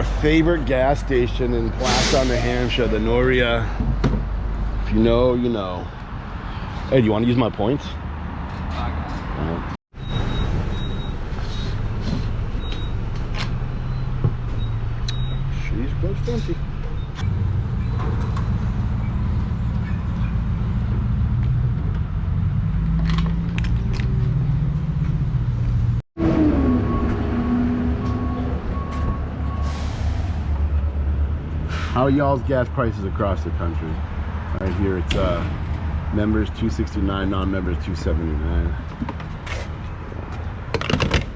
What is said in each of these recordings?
our favorite gas station in Placer, New Hampshire, the Noria. If you know, you know. Hey, do you want to use my points? She's close to empty. How are y'all's gas prices across the country? Right here it's members $2.69, non-members $2.79.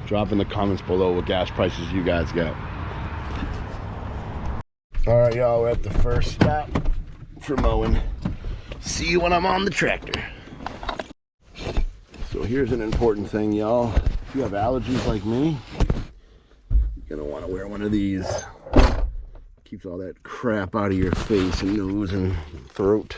Drop in the comments below what gas prices you guys get. All right, y'all, we're at the first stop for mowing. See you when I'm on the tractor. So here's an important thing, y'all. If you have allergies like me, you're gonna want to wear one of these. Keeps all that crap out of your face and nose and throat.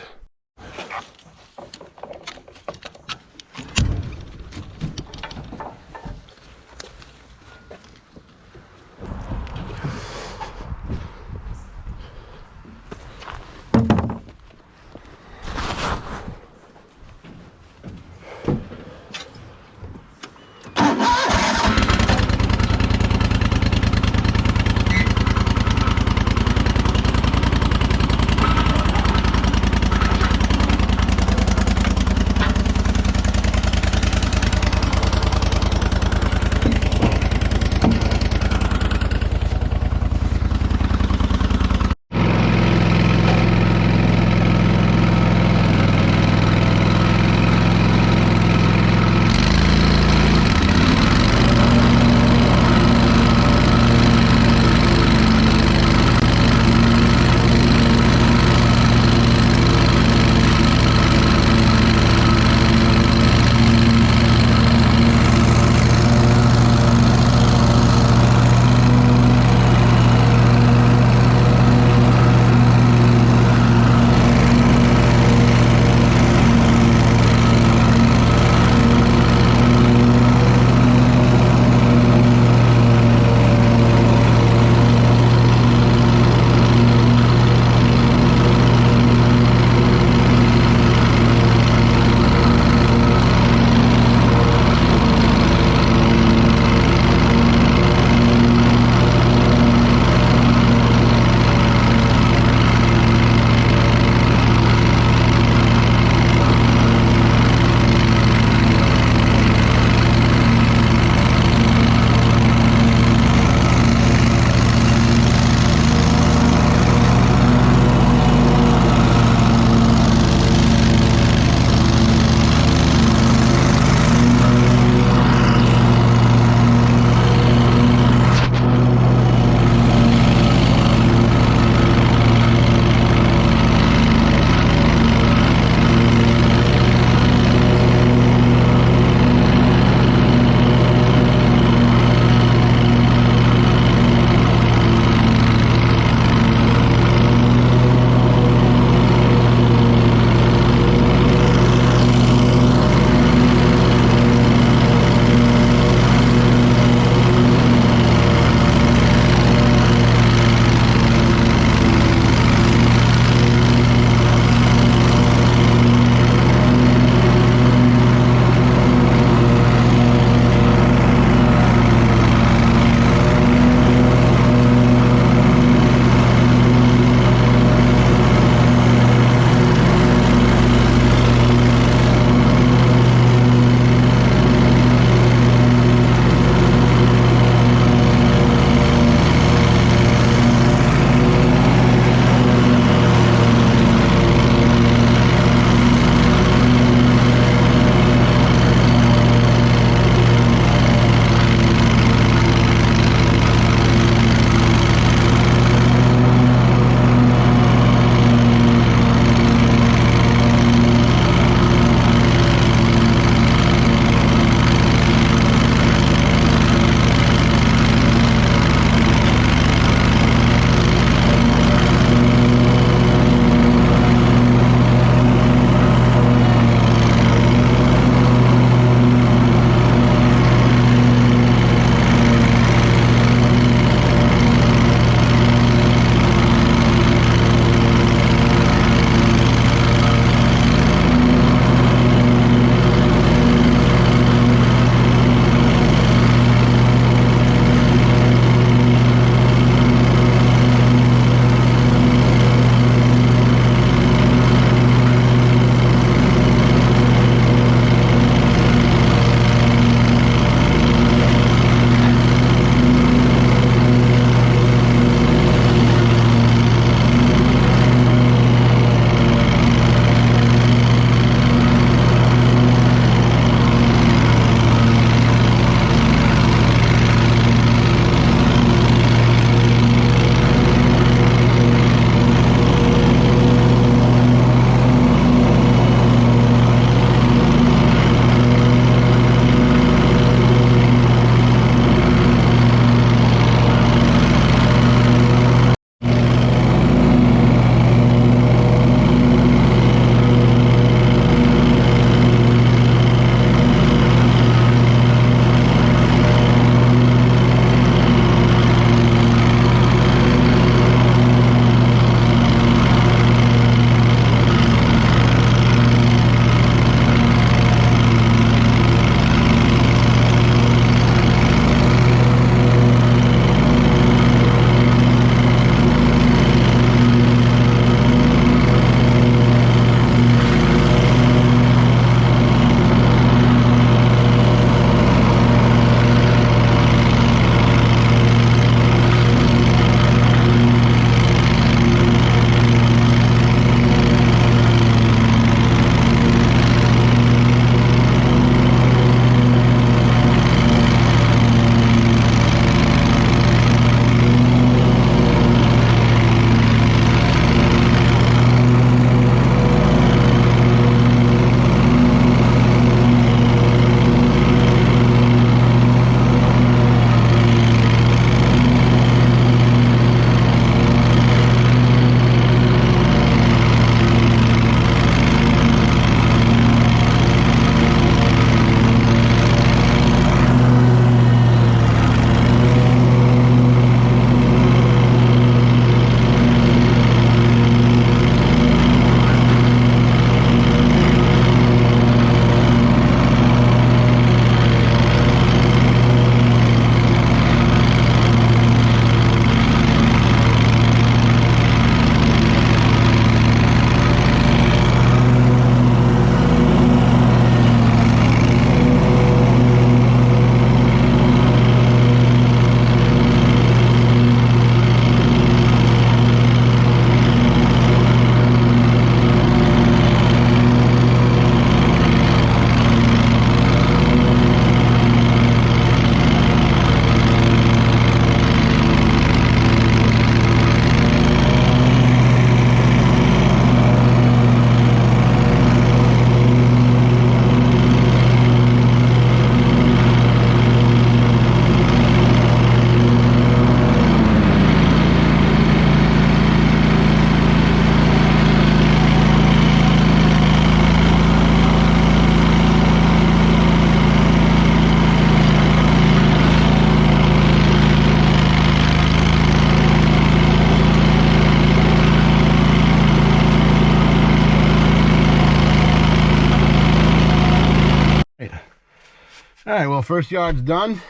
All right, well, first yard's done.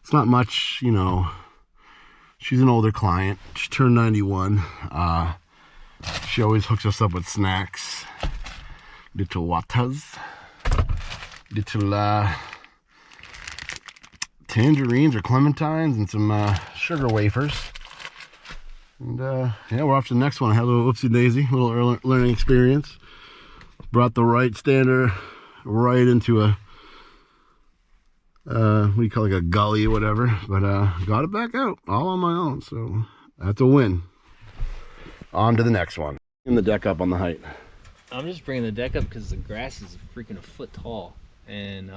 It's not much, you know. She's an older client. She turned 91. She always hooks us up with snacks. Little waters. Little tangerines or clementines and some sugar wafers. And yeah, we're off to the next one. I had a little whoopsie daisy, a little learning experience. Brought the right stander right into a what do you call it, like a gully or whatever, but got it back out all on my own, so that's a win. On to the next one. Bring the deck up on the height. I'm just bringing the deck up because the grass is freaking a foot tall, and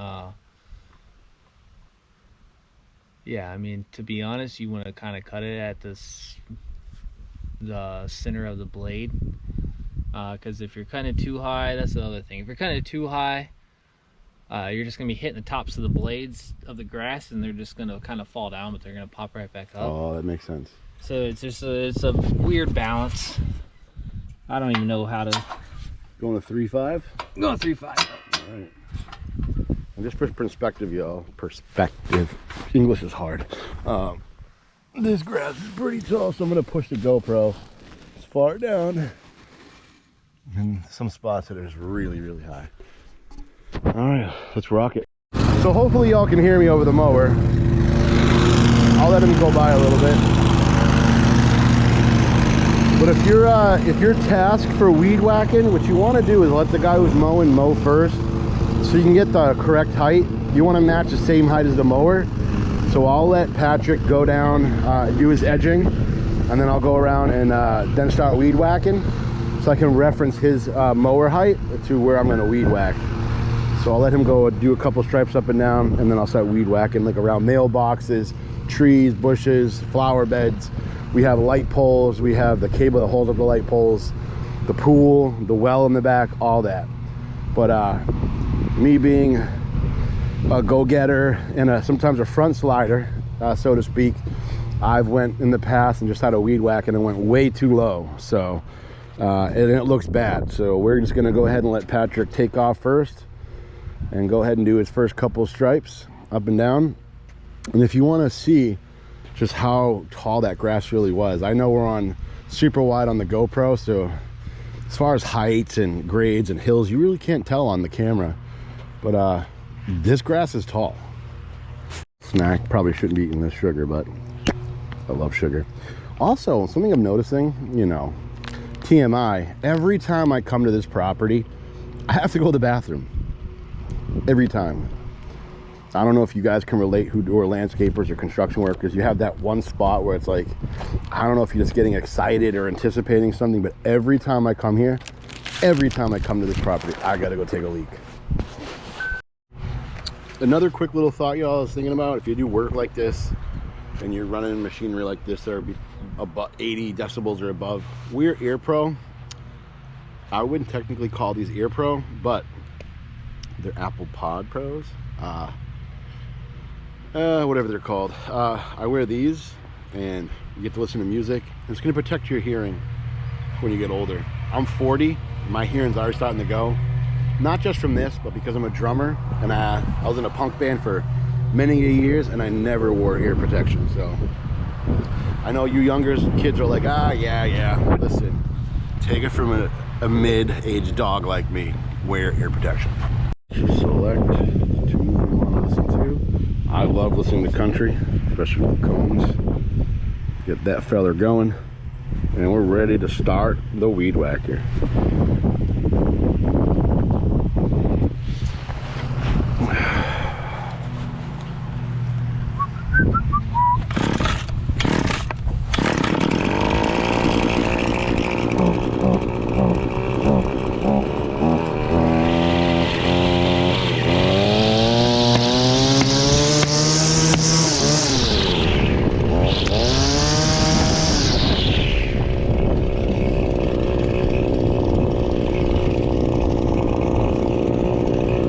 yeah, I mean, to be honest, you want to kind of cut it at the center of the blade, because if you're cutting it too high, that's the other thing. If you're cutting it too high, you're just gonna be hitting the tops of the blades of the grass, and they're just gonna kind of fall down, but they're gonna pop right back up. Oh, that makes sense. So it's just it's a weird balance. I don't even know how to. Going to 3.5? Going 3.5. All right. And just for perspective, y'all. Perspective. English is hard. This grass is pretty tall, so I'm gonna push the GoPro as far down. And some spots that is really, really high. All right, let's rock it. So hopefully y'all can hear me over the mower. I'll let him go by a little bit. But if you're tasked for weed whacking, what you want to do is let the guy who's mowing mow first, so you can get the correct height. You want to match the same height as the mower. So I'll let Patrick go down, do his edging, and then I'll go around and then start weed whacking, so I can reference his mower height to where I'm going to weed whack. So I'll let him go do a couple stripes up and down, and then I'll start weed whacking, like around mailboxes, trees, bushes, flower beds. We have light poles, we have the cable that holds up the light poles, the pool, the well in the back, all that. But me being a go-getter and sometimes a front slider, so to speak, I've went in the past and just had a weed whack and it went way too low. So and it looks bad. So we're just gonna go ahead and let Patrick take off first and go ahead and do his first couple stripes up and down. And if you want to see just how tall that grass really was, I know we're on super wide on the GoPro, so as far as heights and grades and hills, you really can't tell on the camera. But this grass is tall. Snack, probably shouldn't be eating this sugar, but I love sugar. Also, something I'm noticing, you know, TMI, every time I come to this property, I have to go to the bathroom. Every time. I don't know if you guys can relate who are landscapers or construction workers. You have that one spot where it's like, I don't know if you're just getting excited or anticipating something, but every time I come here, every time I come to this property, I gotta go take a leak. Another quick little thought, y'all, I was thinking about, if you do work like this and you're running machinery like this that are about 80 decibels or above, we're Ear Pro. I wouldn't technically call these Ear Pro, but they're Apple Pod Pros. Whatever they're called. I wear these and you get to listen to music. It's going to protect your hearing when you get older. I'm 40, my hearing's already starting to go. Not just from this, but because I'm a drummer and I was in a punk band for many years and I never wore ear protection. So I know you younger kids are like, yeah. Listen, take it from a mid-aged dog like me. Wear ear protection. Select the tunes we want to listen to. I love listening to country, especially with combs. Get that feller going, and we're ready to start the weed whacker.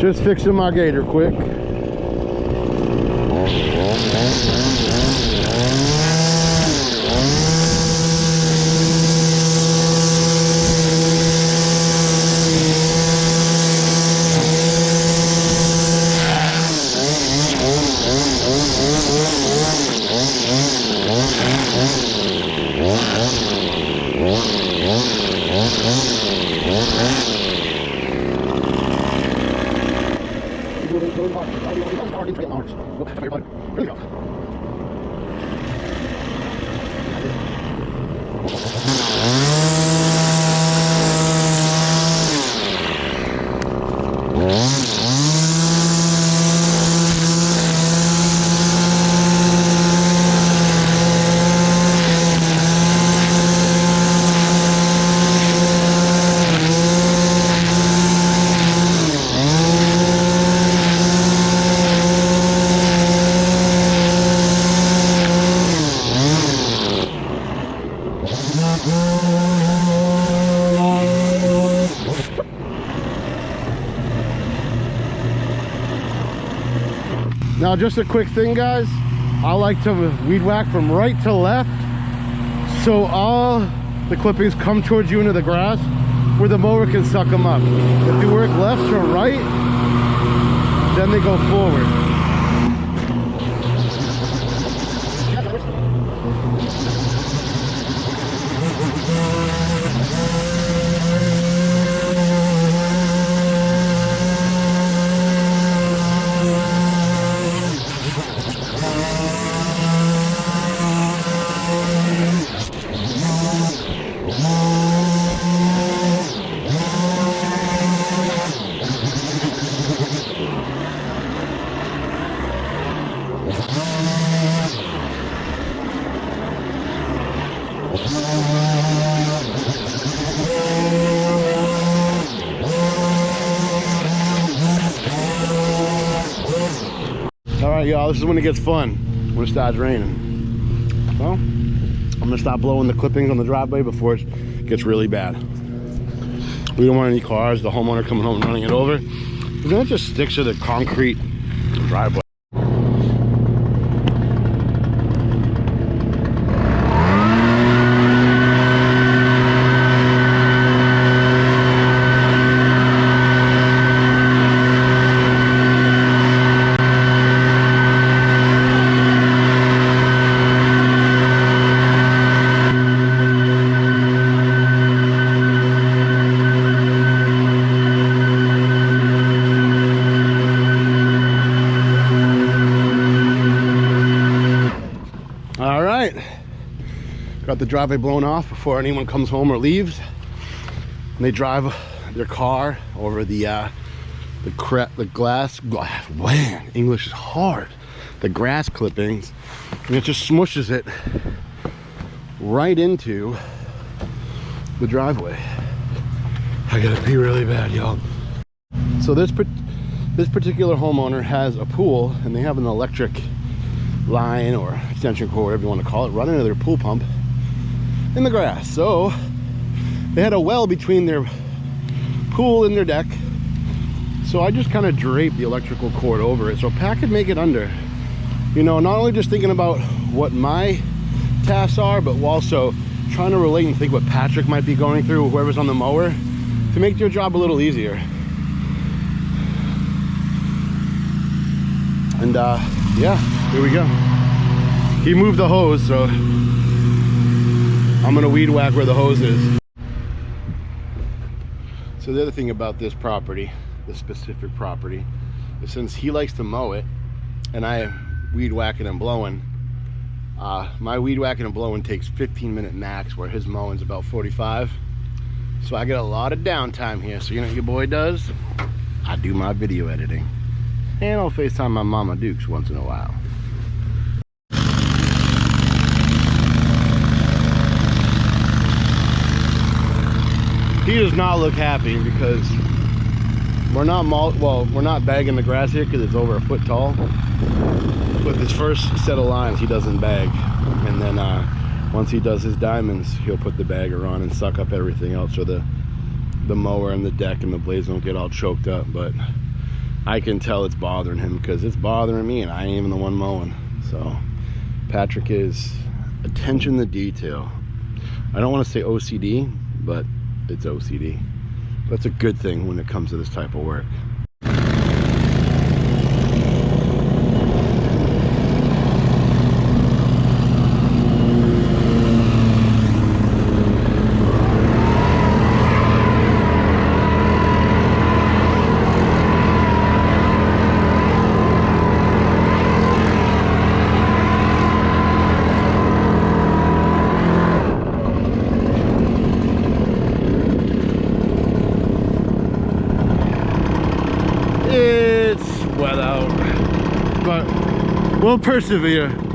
Just fixing my gator quick. Now, just a quick thing, guys. I like to weed whack from right to left, so all the clippings come towards you into the grass where the mower can suck them up. If you work left to right, then they go forward. Alright, y'all, this is when it gets fun, when it starts raining. So, I'm gonna stop blowing the clippings on the driveway before it gets really bad. We don't want any cars, the homeowner coming home and running it over, because then it just sticks to the concrete driveway. Got the driveway blown off before anyone comes home or leaves. And they drive their car over the glass. Man, English is hard. The grass clippings, and it just smushes it right into the driveway. I gotta pee really bad, y'all. So this particular homeowner has a pool, and they have an electric line or extension cord, whatever you want to call it, running into their pool pump in the grass. So they had a well between their pool and their deck, so I just kind of draped the electrical cord over it so Pat could make it under. You know, not only just thinking about what my tasks are, but also trying to relate and think what Patrick might be going through, whoever's on the mower, to make your job a little easier. And yeah, here we go. He moved the hose, so I'm gonna weed whack where the hose is. So the other thing about this property, this specific property, is since he likes to mow it and I am weed whacking and blowing, my weed whacking and blowing takes 15-minute max, where his mowing's about 45. So I get a lot of downtime here. So you know what your boy does? I do my video editing. And I'll FaceTime my Mama Dukes once in a while. He does not look happy because we're not bagging the grass here because it's over a foot tall. But this first set of lines he doesn't bag, and then once he does his diamonds, he'll put the bagger on and suck up everything else, so the mower and the deck and the blades don't get all choked up. But I can tell it's bothering him because it's bothering me, and I ain't even the one mowing. So Patrick is attention to detail. I don't want to say OCD, but it's OCD. That's a good thing when it comes to this type of work. We'll persevere.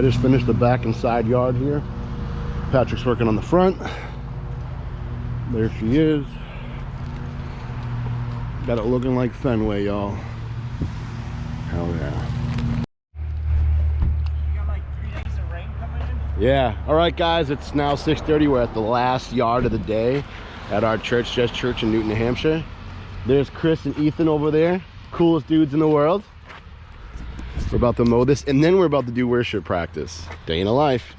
just finished the back and side yard here. Patrick's working on the front. There she is. Got it looking like Fenway, y'all. Hell yeah. You got like 3 days of rain coming in? Yeah. All right, guys, it's now 6:30. We're at the last yard of the day at our church in Newton, New Hampshire. There's Chris and Ethan over there. Coolest dudes in the world. We're about to mow this, and then we're about to do worship practice. Day in a life.